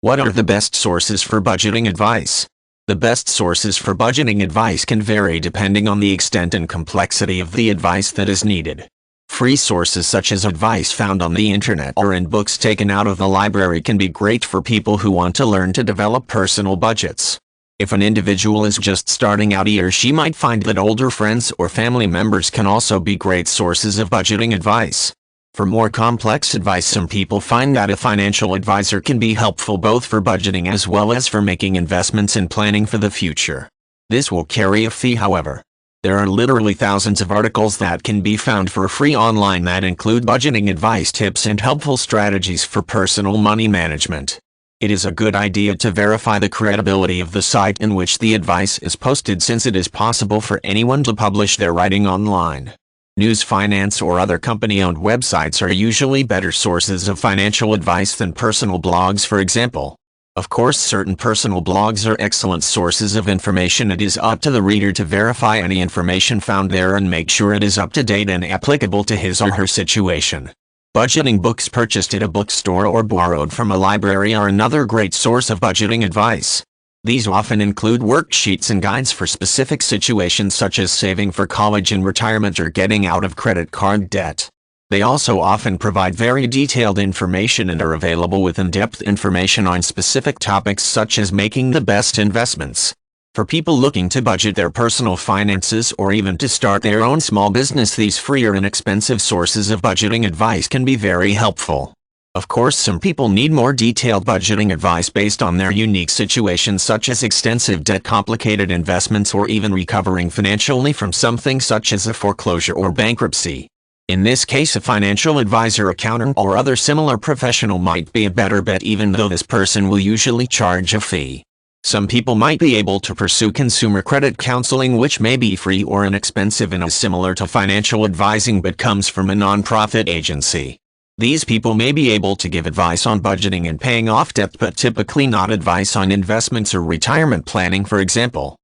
What are the best sources for budgeting advice? The best sources for budgeting advice can vary depending on the extent and complexity of the advice that is needed. Free sources such as advice found on the internet or in books taken out of the library can be great for people who want to learn to develop personal budgets. If an individual is just starting out, he or she might find that older friends or family members can also be great sources of budgeting advice. For more complex advice, some people find that a financial advisor can be helpful both for budgeting as well as for making investments and planning for the future. This will carry a fee, however. There are literally thousands of articles that can be found for free online that include budgeting advice tips and helpful strategies for personal money management. It is a good idea to verify the credibility of the site in which the advice is posted, since it is possible for anyone to publish their writing online. News, finance, or other company-owned websites are usually better sources of financial advice than personal blogs, for example. Of course, certain personal blogs are excellent sources of information. It is up to the reader to verify any information found there and make sure it is up to date and applicable to his or her situation. Budgeting books purchased at a bookstore or borrowed from a library are another great source of budgeting advice. These often include worksheets and guides for specific situations such as saving for college and retirement or getting out of credit card debt. They also often provide very detailed information and are available with in-depth information on specific topics such as making the best investments. For people looking to budget their personal finances or even to start their own small business, these free or inexpensive sources of budgeting advice can be very helpful. Of course, some people need more detailed budgeting advice based on their unique situations, such as extensive debt, complicated investments, or even recovering financially from something such as a foreclosure or bankruptcy. In this case, a financial advisor, accountant, or other similar professional might be a better bet, even though this person will usually charge a fee. Some people might be able to pursue consumer credit counseling, which may be free or inexpensive and is similar to financial advising but comes from a nonprofit agency. These people may be able to give advice on budgeting and paying off debt, but typically not advice on investments or retirement planning, for example.